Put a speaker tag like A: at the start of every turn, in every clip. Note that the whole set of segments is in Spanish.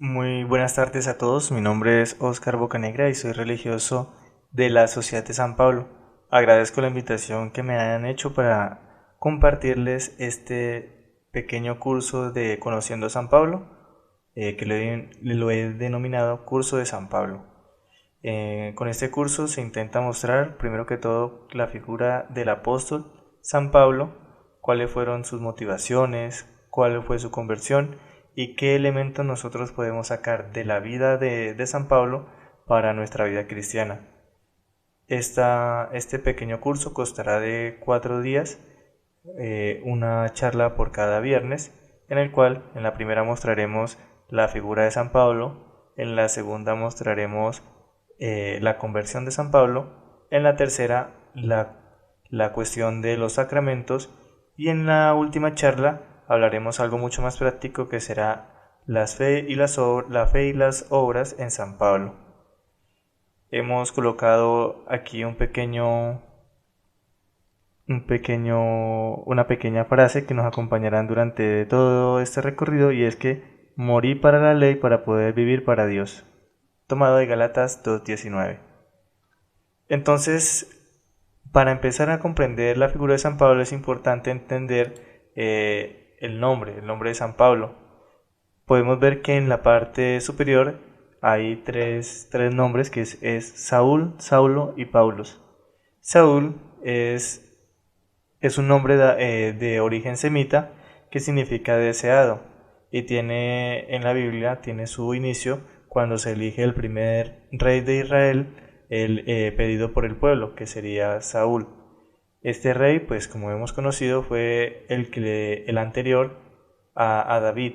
A: Muy buenas tardes a todos, mi nombre es Óscar Bocanegra y soy religioso de la Sociedad de San Pablo. Agradezco la invitación que me hayan hecho para compartirles este pequeño curso de Conociendo a San Pablo, que lo he denominado Curso de San Pablo. Con este curso se intenta mostrar, primero que todo, la figura del apóstol San Pablo, cuáles fueron sus motivaciones, cuál fue su conversión y qué elementos nosotros podemos sacar de la vida de San Pablo para nuestra vida cristiana. Este pequeño curso constará de 4 días, una charla por cada viernes, en el cual en la primera mostraremos la figura de San Pablo, en la segunda mostraremos la conversión de San Pablo, en la tercera la cuestión de los sacramentos y en la última charla hablaremos algo mucho más práctico que será la fe y las obras en San Pablo. Hemos colocado aquí una pequeña frase que nos acompañará durante todo este recorrido y es que morí para la ley para poder vivir para Dios, tomado de Gálatas 2:19. Entonces, para empezar a comprender la figura de San Pablo es importante entender el nombre de San Pablo. Podemos ver que en la parte superior hay tres nombres que es Saúl, Saulo y Paulus. Saúl es un nombre de origen semita que significa deseado y en la Biblia tiene su inicio cuando se elige el primer rey de Israel, pedido por el pueblo, que sería Saúl. Este rey, pues como hemos conocido, fue el anterior a David.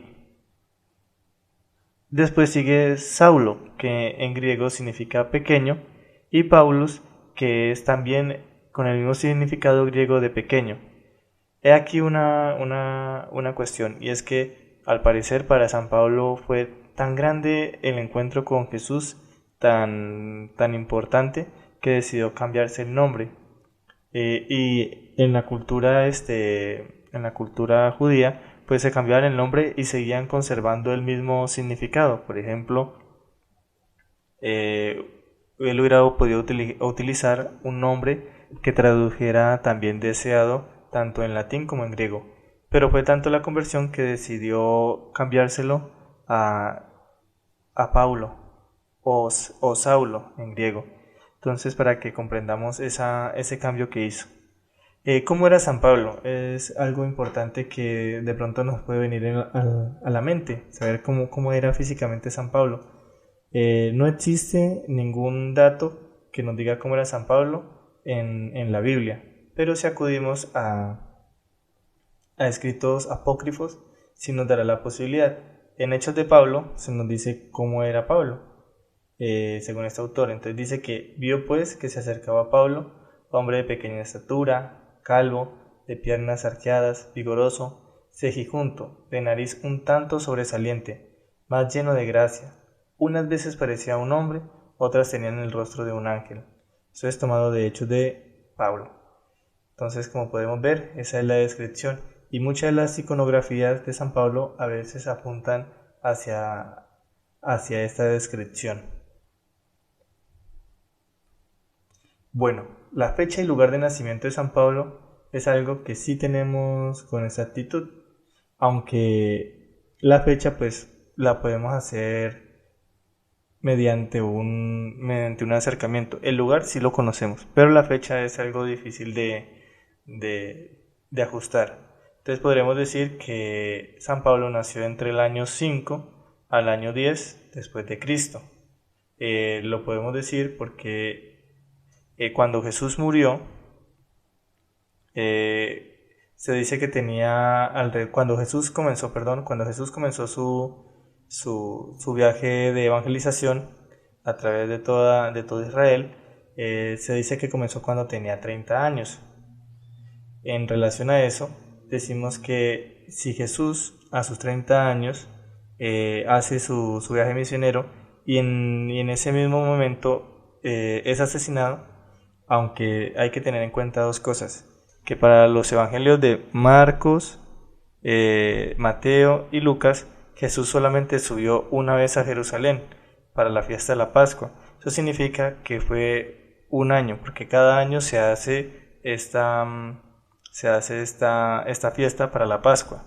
A: Después sigue Saulo, que en griego significa pequeño, y Paulus, que es también con el mismo significado griego de pequeño. He aquí una cuestión, y es que al parecer para San Pablo fue tan grande el encuentro con Jesús, tan importante, que decidió cambiarse el nombre. Y en la cultura judía, pues se cambiaban el nombre y seguían conservando el mismo significado. Por ejemplo, él hubiera podido utilizar un nombre que tradujera también deseado tanto en latín como en griego, pero fue tanto la conversión que decidió cambiárselo a, a Paulo o Saulo en griego. Entonces, para que comprendamos ese cambio que hizo. ¿Cómo era San Pablo? Es algo importante que de pronto nos puede venir a la mente, saber cómo era físicamente San Pablo. No existe ningún dato que nos diga cómo era San Pablo en la Biblia, pero si acudimos a escritos apócrifos, sí nos dará la posibilidad. En Hechos de Pablo se nos dice cómo era Pablo, según este autor. Entonces dice que vio pues que se acercaba a Pablo, hombre de pequeña estatura, calvo, de piernas arqueadas, vigoroso, cejijunto, de nariz un tanto sobresaliente, más lleno de gracia. Unas veces parecía un hombre, otras tenían el rostro de un ángel. Eso es tomado de Hechos de Pablo. Entonces, como podemos ver, esa es la descripción. Y muchas de las iconografías de San Pablo a veces apuntan hacia esta descripción. Bueno, la fecha y lugar de nacimiento de San Pablo es algo que sí tenemos con exactitud, aunque la fecha pues la podemos hacer mediante un acercamiento. El lugar sí lo conocemos, pero la fecha es algo difícil de ajustar. Entonces podremos decir que San Pablo nació entre el año 5 al año 10 después de Cristo. Lo podemos decir porque cuando Jesús murió, se dice que cuando Jesús comenzó su viaje de evangelización a través de todo Israel, se dice que comenzó cuando tenía 30 años. En relación a eso, decimos que si Jesús a sus 30 años hace su viaje misionero y en ese mismo momento es asesinado, aunque hay que tener en cuenta dos cosas, que para los evangelios de Marcos, Mateo y Lucas Jesús solamente subió una vez a Jerusalén para la fiesta de la Pascua. Eso significa que fue un año, porque cada año se hace esta fiesta para la Pascua.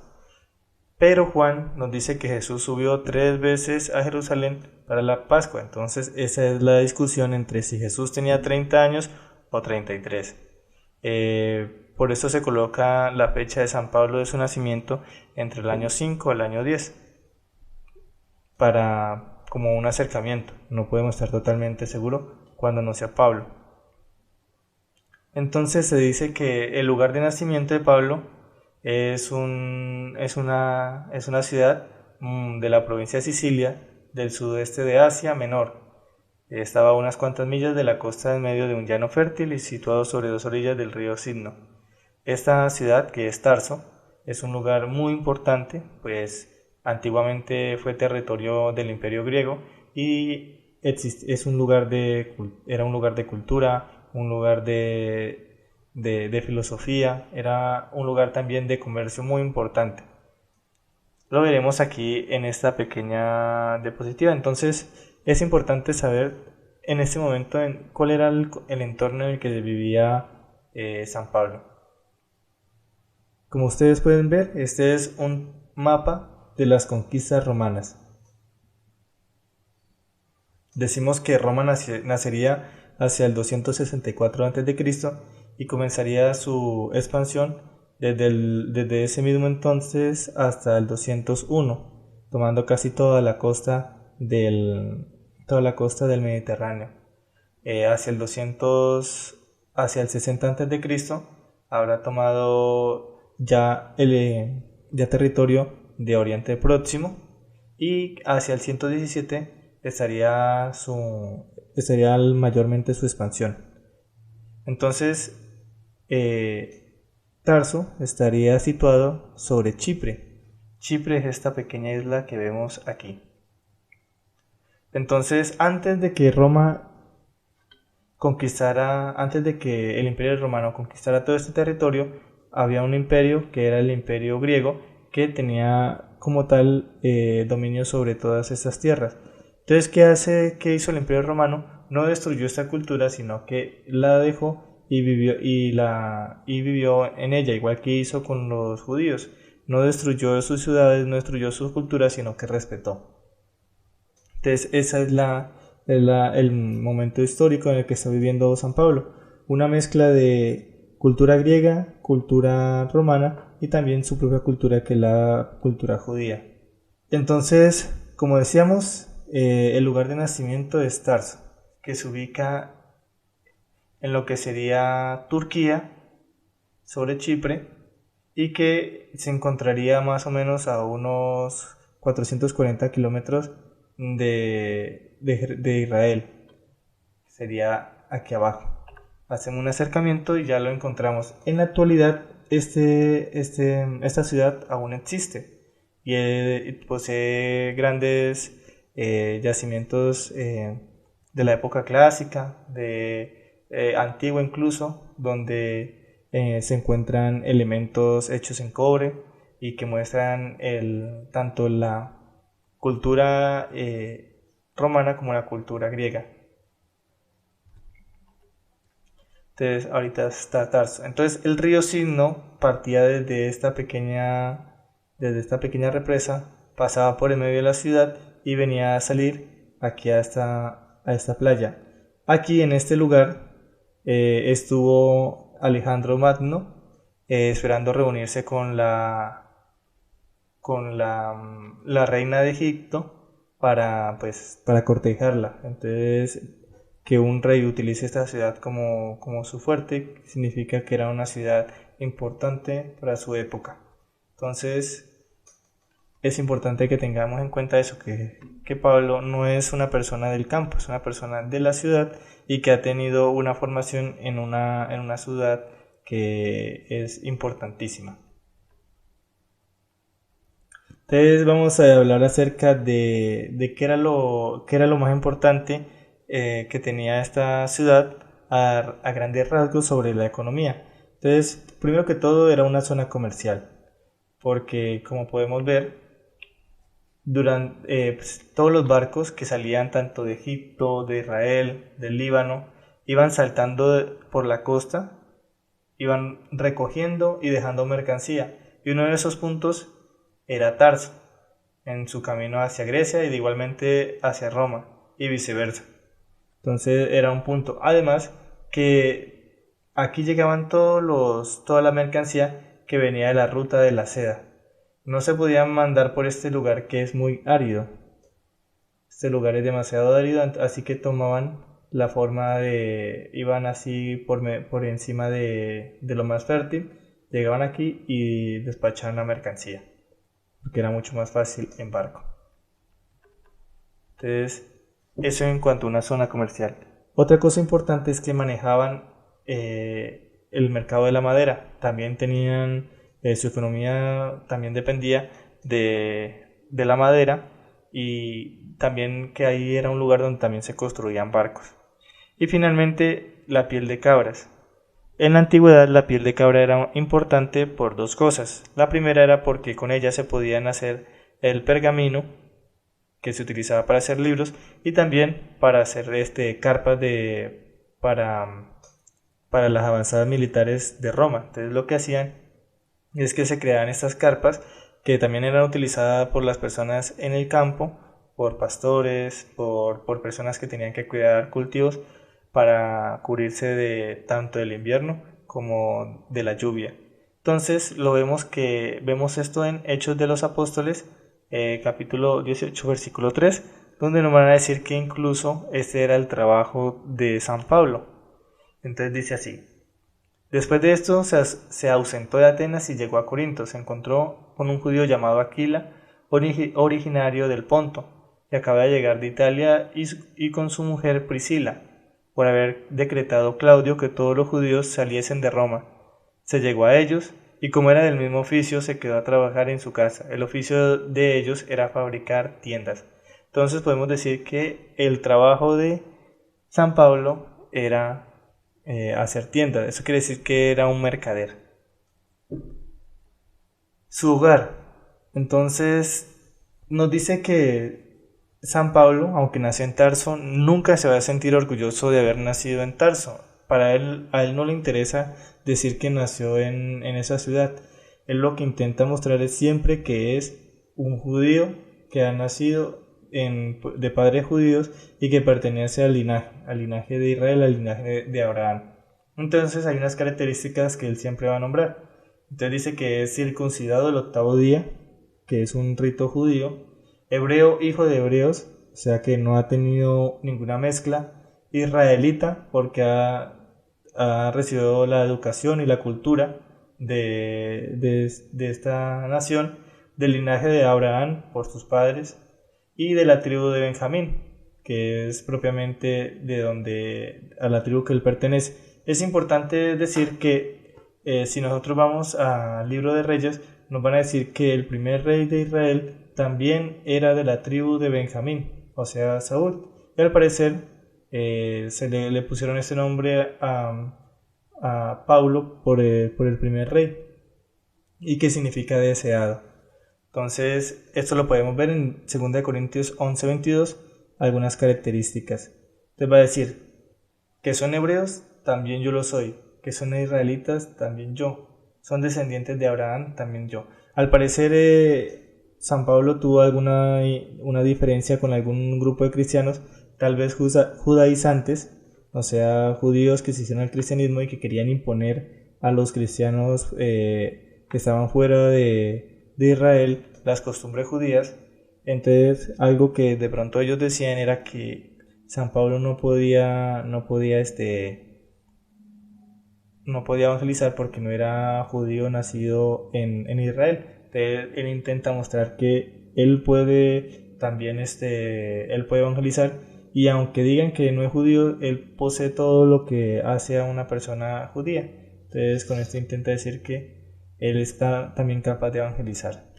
A: Pero Juan nos dice que Jesús subió 3 veces a Jerusalén para la Pascua. Entonces esa es la discusión entre si Jesús tenía 30 años o 33. Por eso se coloca la fecha de San Pablo de su nacimiento entre el año 5 al año 10, para como un acercamiento. No podemos estar totalmente seguros cuando no sea Pablo. Entonces se dice que el lugar de nacimiento de Pablo es una ciudad de la provincia de Sicilia, del sudeste de Asia Menor. Estaba a unas cuantas millas de la costa en medio de un llano fértil y situado sobre 2 orillas del río Sidno. Esta ciudad, que es Tarso, es un lugar muy importante, pues antiguamente fue territorio del Imperio griego y era un lugar de cultura, un lugar de filosofía, era un lugar también de comercio muy importante. Lo veremos aquí en esta pequeña diapositiva. Entonces es importante saber en este momento cuál era el entorno en el que vivía San Pablo. Como ustedes pueden ver, este es un mapa de las conquistas romanas. Decimos que Roma nacería hacia el 264 a.C. y comenzaría su expansión desde ese mismo entonces hasta el 201, tomando casi toda la costa del Mediterráneo. Hacia el 60 a.C. habrá tomado ya territorio de Oriente Próximo, y hacia el 117 estaría mayormente su expansión. Entonces Tarso estaría situado sobre Chipre. Chipre es esta pequeña isla que vemos aquí. Entonces, antes de que el Imperio Romano conquistara todo este territorio, había un imperio que era el Imperio griego, que tenía como tal dominio sobre todas estas tierras. Entonces, ¿qué hizo el Imperio Romano? No destruyó esta cultura, sino que la dejó y vivió en ella, igual que hizo con los judíos. No destruyó sus ciudades, no destruyó su cultura, sino que respetó. Entonces, ese es el momento histórico en el que está viviendo San Pablo. Una mezcla de cultura griega, cultura romana y también su propia cultura, que es la cultura judía. Entonces, como decíamos, el lugar de nacimiento es Tarso, que se ubica en lo que sería Turquía, sobre Chipre, y que se encontraría más o menos a unos 440 kilómetros de Israel. Sería aquí abajo. Hacemos un acercamiento y ya lo encontramos. En la actualidad esta ciudad aún existe y posee grandes yacimientos de la época clásica, antigua incluso, donde se encuentran elementos hechos en cobre y que muestran tanto la cultura romana como la cultura griega. Entonces ahorita está Tarso. Entonces el río Sidno partía desde esta pequeña represa, pasaba por el medio de la ciudad y venía a salir aquí a esta playa. Aquí en este lugar estuvo Alejandro Magno esperando reunirse con la reina de Egipto para cortejarla. Entonces, que un rey utilice esta ciudad como su fuerte significa que era una ciudad importante para su época. Entonces es importante que tengamos en cuenta eso, que Pablo no es una persona del campo, es una persona de la ciudad y que ha tenido una formación en una ciudad que es importantísima. Entonces vamos a hablar acerca de qué era lo más importante que tenía esta ciudad a grandes rasgos sobre la economía. Entonces, primero que todo, era una zona comercial, porque como podemos ver, Pues, todos los barcos que salían tanto de Egipto, de Israel, del Líbano, iban saltando por la costa, iban recogiendo y dejando mercancía. Y uno de esos puntos era Tarso, en su camino hacia Grecia y de igualmente hacia Roma y viceversa. Entonces era un punto. Además que aquí llegaban toda la mercancía que venía de la ruta de la seda. No se podían mandar por este lugar que es muy árido. Este lugar es demasiado árido, así que tomaban la forma iban así por encima de lo más fértil, llegaban aquí y despachaban la mercancía, porque era mucho más fácil en barco. Entonces, eso en cuanto a una zona comercial. Otra cosa importante es que manejaban el mercado de la madera. También tenían, su economía también dependía de la madera, y también que ahí era un lugar donde también se construían barcos. Y finalmente, la piel de cabras. En la antigüedad la piel de cabra era importante por dos cosas. La primera era porque con ella se podían hacer el pergamino que se utilizaba para hacer libros, y también para hacer carpas para las avanzadas militares de Roma. Entonces lo que hacían es que se creaban estas carpas que también eran utilizadas por las personas en el campo, por pastores, por personas que tenían que cuidar cultivos para cubrirse de tanto del invierno como de la lluvia. Entonces vemos esto en Hechos de los Apóstoles, capítulo 18, versículo 3, donde nos van a decir que incluso este era el trabajo de San Pablo. Entonces dice así: después de esto se ausentó de Atenas y llegó a Corinto. Se encontró con un judío llamado Aquila, originario del Ponto, que acaba de llegar de Italia, y con su mujer Priscila, por haber decretado Claudio que todos los judíos saliesen de Roma. Se llegó a ellos, y como era del mismo oficio, se quedó a trabajar en su casa. El oficio de ellos era fabricar tiendas. Entonces podemos decir que el trabajo de San Pablo era hacer tiendas. Eso quiere decir que era un mercader. Su hogar. Entonces nos dice que San Pablo, aunque nació en Tarso, nunca se va a sentir orgulloso de haber nacido en Tarso. A él no le interesa decir que nació en esa ciudad. Él lo que intenta mostrar es siempre que es un judío que ha nacido de padres judíos y que pertenece al linaje de Israel, al linaje de Abraham. Entonces hay unas características que él siempre va a nombrar. Entonces dice que es circuncidado el 8º día, que es un rito judío, hebreo, hijo de hebreos, o sea que no ha tenido ninguna mezcla, israelita, porque ha recibido la educación y la cultura de esta nación, del linaje de Abraham por sus padres, y de la tribu de Benjamín, que es propiamente a la tribu que él pertenece. Es importante decir que si nosotros vamos al libro de Reyes, nos van a decir que el primer rey de Israel también era de la tribu de Benjamín, o sea, Saúl. Y al parecer le pusieron ese nombre a Paulo por el primer rey, y que significa deseado. Entonces, esto lo podemos ver en 2 Corintios 11:22, algunas características. Entonces va a decir que son hebreos, también yo lo soy; que son israelitas, también yo; son descendientes de Abraham, también yo. Al parecer, San Pablo tuvo una diferencia con algún grupo de cristianos, tal vez judaizantes, o sea, judíos que se hicieron al cristianismo y que querían imponer a los cristianos que estaban fuera de Israel las costumbres judías. Entonces, algo que de pronto ellos decían era que San Pablo no podía evangelizar porque no era judío nacido en Israel. Entonces, él intenta mostrar que él puede también él puede evangelizar, y aunque digan que no es judío, él posee todo lo que hace a una persona judía. Entonces, con esto intenta decir que él está también capaz de evangelizar.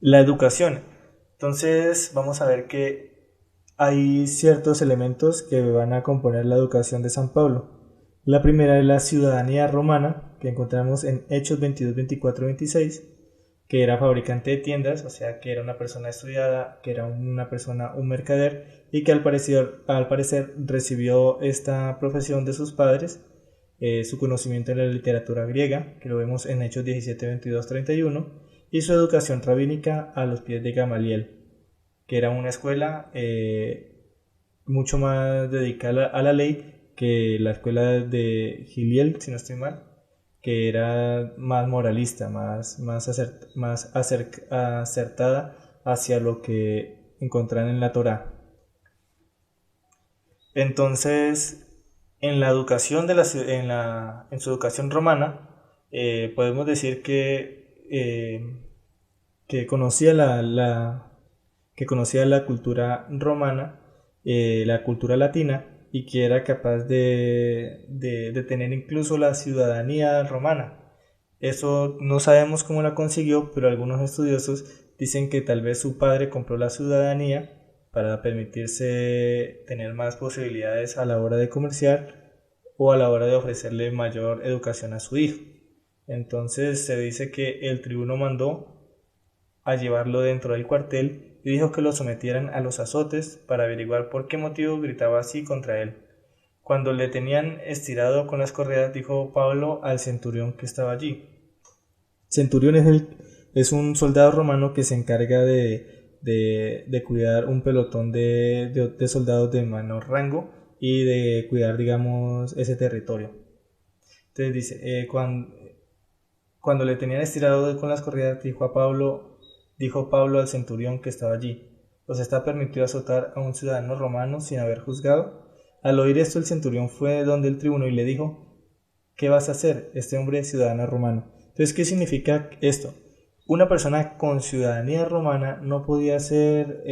A: La educación. Entonces vamos a ver que hay ciertos elementos que van a componer la educación de San Pablo. La primera es la ciudadanía romana, que encontramos en Hechos 22, 24, 26. que era fabricante de tiendas, o sea que era una persona estudiada, que era una persona, un mercader, y que al parecer recibió esta profesión de sus padres, su conocimiento en la literatura griega, que lo vemos en Hechos 17, 22, 31, y su educación rabínica a los pies de Gamaliel, que era una escuela mucho más dedicada a la ley que la escuela de Giliel, si no estoy mal, que era más moralista, acertada hacia lo que encontraban en la Torá. Entonces, en la educación en su educación romana, podemos decir que conocía que conocía la cultura romana, la cultura latina, y que era capaz de tener incluso la ciudadanía romana. Eso no sabemos cómo la consiguió, pero algunos estudiosos dicen que tal vez su padre compró la ciudadanía para permitirse tener más posibilidades a la hora de comerciar o a la hora de ofrecerle mayor educación a su hijo. Entonces se dice que el tribuno mandó a llevarlo dentro del cuartel y dijo que lo sometieran a los azotes para averiguar por qué motivo gritaba así contra él. Cuando le tenían estirado con las correas, dijo Pablo al centurión que estaba allí. Centurión es un soldado romano que se encarga de cuidar un pelotón de soldados de menor rango y de cuidar, digamos, ese territorio. Entonces dice, cuando le tenían estirado con las correas, dijo Pablo al centurión que estaba allí: ¿os está permitido azotar a un ciudadano romano sin haber juzgado? Al oír esto, el centurión fue donde el tribuno y le dijo: ¿qué vas a hacer? Este hombre es ciudadano romano. Entonces, ¿qué significa esto? Una persona con ciudadanía romana no podía ser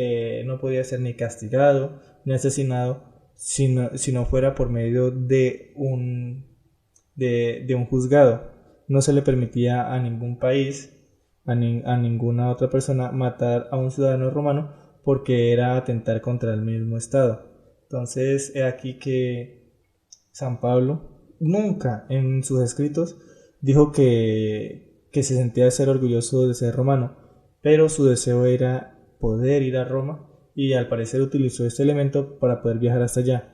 A: ni castigado ni asesinado si no fuera por medio de un juzgado. No se le permitía a ningún país, a ninguna otra persona, matar a un ciudadano romano porque era atentar contra el mismo Estado. Entonces, he aquí que San Pablo nunca en sus escritos dijo que se sentía ser orgulloso de ser romano, pero su deseo era poder ir a Roma y al parecer utilizó este elemento para poder viajar hasta allá.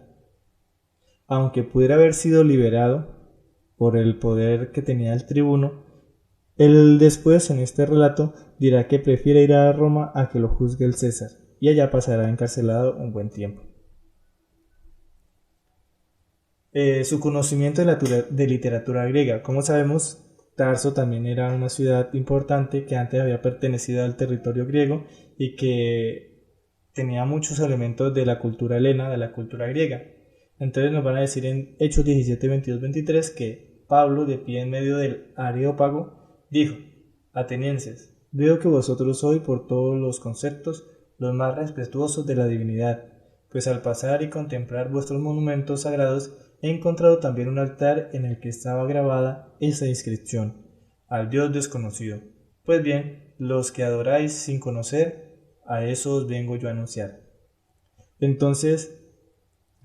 A: Aunque pudiera haber sido liberado por el poder que tenía el tribuno, él después en este relato dirá que prefiere ir a Roma a que lo juzgue el César, y allá pasará encarcelado un buen tiempo. Su conocimiento de literatura griega. Como sabemos, Tarso también era una ciudad importante que antes había pertenecido al territorio griego y que tenía muchos elementos de la cultura helena, de la cultura griega. Entonces nos van a decir en Hechos 17, 22, 23 que Pablo, de pie en medio del Areópago, dijo: atenienses, veo que vosotros sois por todos los conceptos los más respetuosos de la divinidad, pues al pasar y contemplar vuestros monumentos sagrados he encontrado también un altar en el que estaba grabada esa inscripción: al Dios desconocido. Pues bien, los que adoráis sin conocer, a eso os vengo yo a anunciar. Entonces,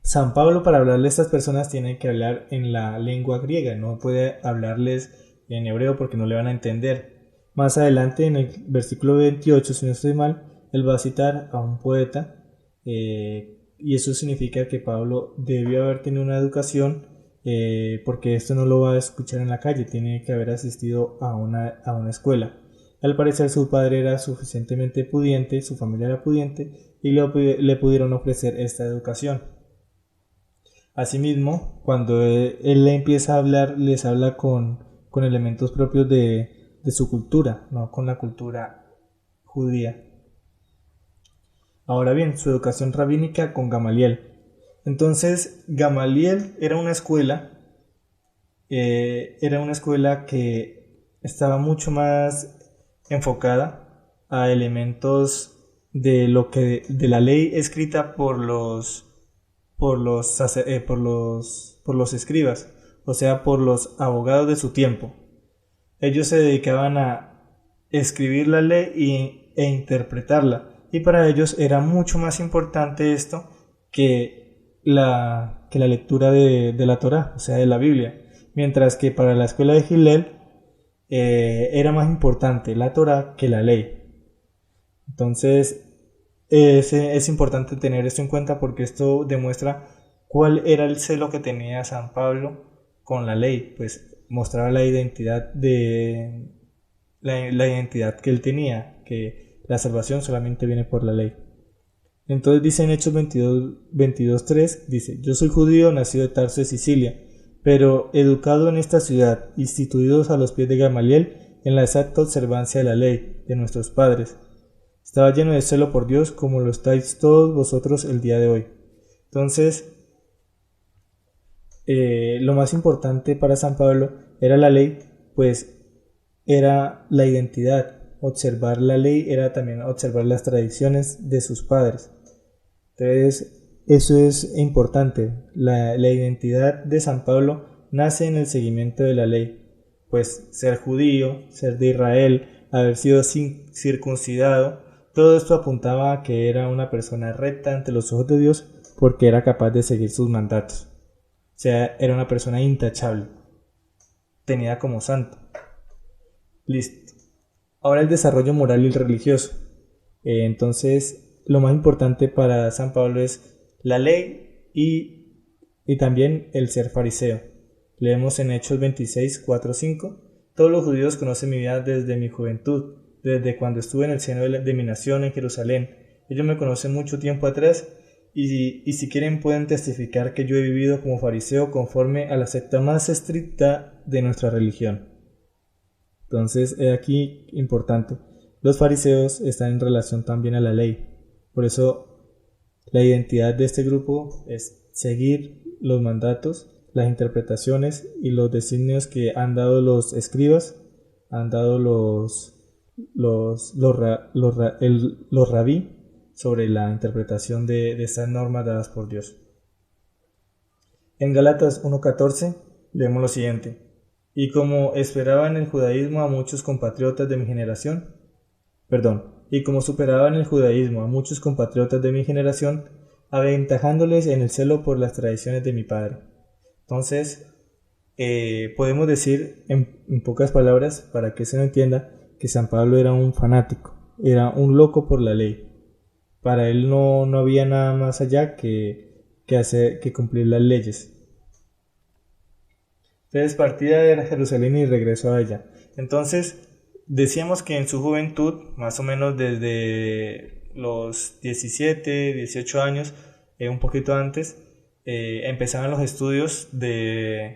A: San Pablo, para hablarle a estas personas, tiene que hablar en la lengua griega, no puede hablarles en hebreo porque no le van a entender. Más adelante, en el versículo 28, si no estoy mal, él va a citar a un poeta, y eso significa que Pablo debió haber tenido una educación, porque esto no lo va a escuchar en la calle, tiene que haber asistido a una escuela. Al parecer su padre era suficientemente pudiente, su familia era pudiente, y le pudieron ofrecer esta educación. Asimismo, cuando él le empieza a hablar, les habla con elementos propios de su cultura, no con la cultura judía. Ahora bien, su educación rabínica con Gamaliel. Entonces, Gamaliel era una escuela que estaba mucho más enfocada a elementos de la ley escrita por los escribas, o sea, por los abogados de su tiempo. Ellos se dedicaban a escribir la ley e interpretarla, y para ellos era mucho más importante esto que la lectura de la Torá, o sea, de la Biblia. Mientras que para la escuela de Hillel, era más importante la Torá que la ley. Entonces es importante tener esto en cuenta porque esto demuestra cuál era el celo que tenía San Pablo con la ley, pues mostraba la identidad la identidad que él tenía, que la salvación solamente viene por la ley. Entonces dice en Hechos 22:3, dice: yo soy judío, nacido de Tarso de Sicilia, pero educado en esta ciudad, instituidos a los pies de Gamaliel en la exacta observancia de la ley de nuestros padres. Estaba lleno de celo por Dios, como lo estáis todos vosotros el día de hoy. Entonces, lo más importante para San Pablo era la ley, pues era la identidad. Observar la ley era también observar las tradiciones de sus padres. Entonces, eso es importante. La identidad de San Pablo nace en el seguimiento de la ley, pues ser judío, ser de Israel, haber sido circuncidado, todo esto apuntaba a que era una persona recta ante los ojos de Dios porque era capaz de seguir sus mandatos. O sea, era una persona intachable, tenida como santo. Listo. Ahora el desarrollo moral y religioso. Entonces, lo más importante para San Pablo es la ley y también el ser fariseo. Leemos en Hechos 26:4-5: todos los judíos conocen mi vida desde mi juventud, desde cuando estuve en el seno de mi nación en Jerusalén. Ellos me conocen mucho tiempo atrás y si quieren pueden testificar que yo he vivido como fariseo conforme a la secta más estricta de nuestra religión. Entonces, aquí importante, los fariseos están en relación también a la ley. Por eso, la identidad de este grupo es seguir los mandatos, las interpretaciones y los designios que han dado los escribas, han dado los rabí sobre la interpretación de estas normas dadas por Dios. En Gálatas 1:14 leemos lo siguiente: y como esperaba en el judaísmo a muchos compatriotas de mi generación, y como superaba en el judaísmo a muchos compatriotas de mi generación, aventajándoles en el celo por las tradiciones de mi padre. Entonces, podemos decir en pocas palabras, para que se lo entienda, que San Pablo era un fanático, era un loco por la ley. Para él no había nada más allá que cumplir las leyes. Entonces partía de Jerusalén y regresó a ella. Entonces decíamos que en su juventud, más o menos desde los 17, 18 años, un poquito antes, empezaban los estudios en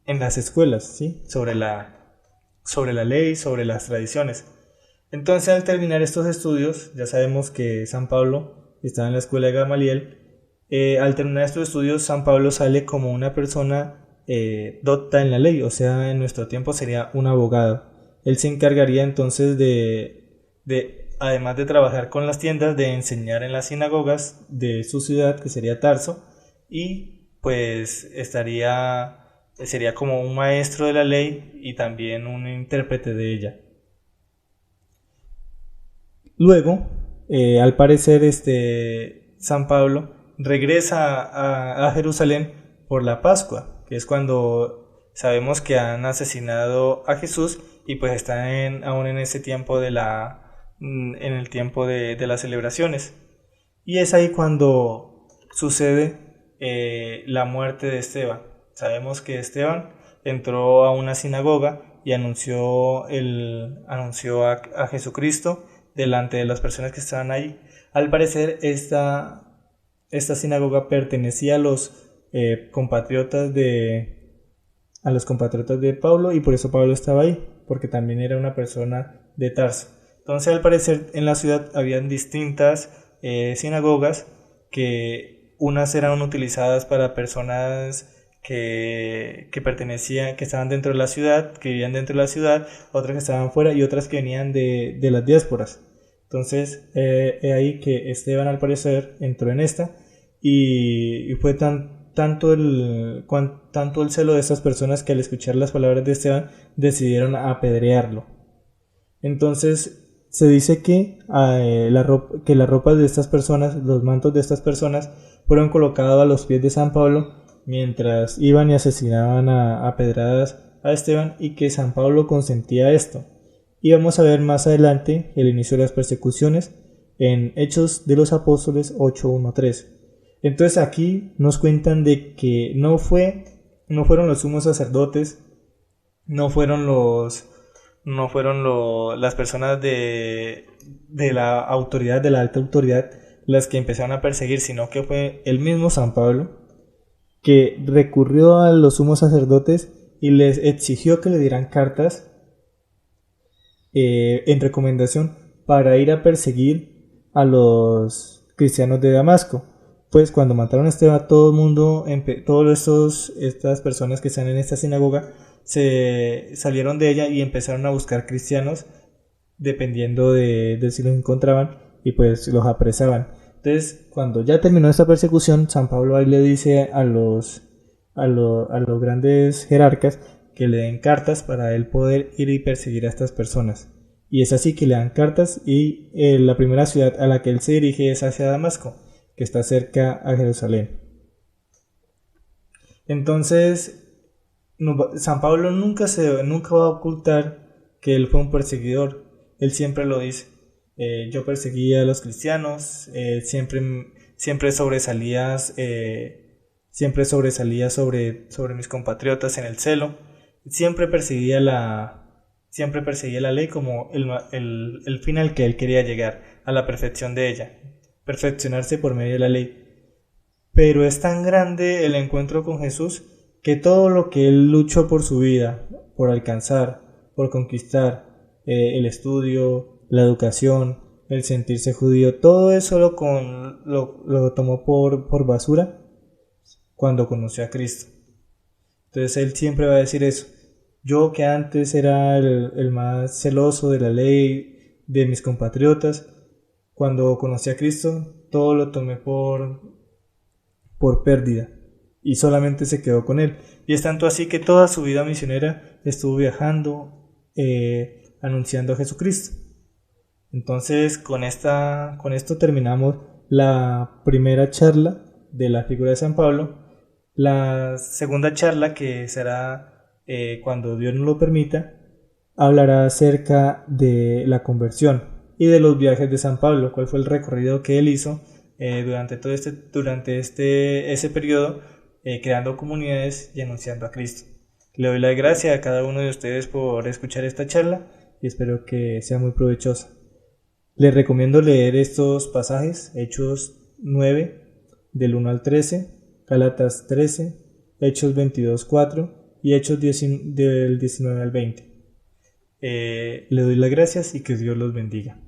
A: las escuelas, ¿sí? sobre la ley, sobre las tradiciones. Entonces, al terminar estos estudios, ya sabemos que San Pablo estaba en la escuela de Gamaliel. Al terminar estos estudios, San Pablo sale como una persona docta en la ley, o sea, en nuestro tiempo sería un abogado. Él se encargaría entonces además de trabajar con las tiendas, de enseñar en las sinagogas de su ciudad, que sería Tarso, y pues sería como un maestro de la ley y también un intérprete de ella. Luego, al parecer, San Pablo regresa a Jerusalén por la Pascua, que es cuando sabemos que han asesinado a Jesús y pues están aún en ese tiempo en el tiempo de las celebraciones. Y es ahí cuando sucede la muerte de Esteban. Sabemos que Esteban entró a una sinagoga y anunció a Jesucristo delante de las personas que estaban ahí. Al parecer esta sinagoga pertenecía a los compatriotas de Pablo, y por eso Pablo estaba ahí, porque también era una persona de Tarso. Entonces, al parecer en la ciudad habían distintas sinagogas, que unas eran utilizadas para personas que estaban dentro de la ciudad, que vivían dentro de la ciudad, otras que estaban fuera y otras que venían de las diásporas. Entonces, ahí que Esteban al parecer entró en esta y fue tanto el celo de estas personas que al escuchar las palabras de Esteban decidieron apedrearlo. Entonces se dice que las ropas de estas personas, los mantos de estas personas, fueron colocados a los pies de San Pablo mientras iban y asesinaban a pedradas a Esteban y que San Pablo consentía esto. Y vamos a ver más adelante el inicio de las persecuciones en Hechos de los Apóstoles 8:1-3. Entonces aquí nos cuentan de que no fueron los sumos sacerdotes, las personas de la autoridad, de la alta autoridad, las que empezaron a perseguir, sino que fue el mismo San Pablo que recurrió a los sumos sacerdotes y les exigió que le dieran cartas en recomendación para ir a perseguir a los cristianos de Damasco. Pues cuando mataron a Esteban, todo el mundo, estas personas que están en esta sinagoga, se salieron de ella y empezaron a buscar cristianos dependiendo de si los encontraban, y pues los apresaban. Entonces, cuando ya terminó esta persecución, San Pablo ahí le dice a los grandes jerarcas que le den cartas para él poder ir y perseguir a estas personas. Y es así que le dan cartas, y la primera ciudad a la que él se dirige es hacia Damasco, que está cerca a Jerusalén. Entonces, San Pablo nunca va a ocultar que él fue un perseguidor. Él siempre lo dice. Yo perseguía a los cristianos, siempre sobresalía sobre mis compatriotas en el celo. Siempre perseguía la ley como el fin al que él quería llegar, a la perfección de ella, perfeccionarse por medio de la ley. Pero es tan grande el encuentro con Jesús que todo lo que él luchó por su vida, por alcanzar, por conquistar, el estudio, la educación, el sentirse judío, todo eso lo tomó por basura cuando conoció a Cristo. Entonces él siempre va a decir eso. Yo, que antes era el más celoso de la ley, de mis compatriotas, cuando conocí a Cristo, todo lo tomé por pérdida, y solamente se quedó con él. Y es tanto así que toda su vida misionera estuvo viajando, anunciando a Jesucristo. Entonces, con esto terminamos la primera charla de la figura de San Pablo. La segunda charla, que será cuando Dios nos lo permita, hablará acerca de la conversión y de los viajes de San Pablo, cuál fue el recorrido que él hizo durante ese periodo, creando comunidades y anunciando a Cristo. Le doy la gracia a cada uno de ustedes por escuchar esta charla y espero que sea muy provechosa. Les recomiendo leer estos pasajes: Hechos 9 del 1 al 13, Gálatas 13, Hechos 22:4 y Hechos del 19 al 20. Le doy las gracias y que Dios los bendiga.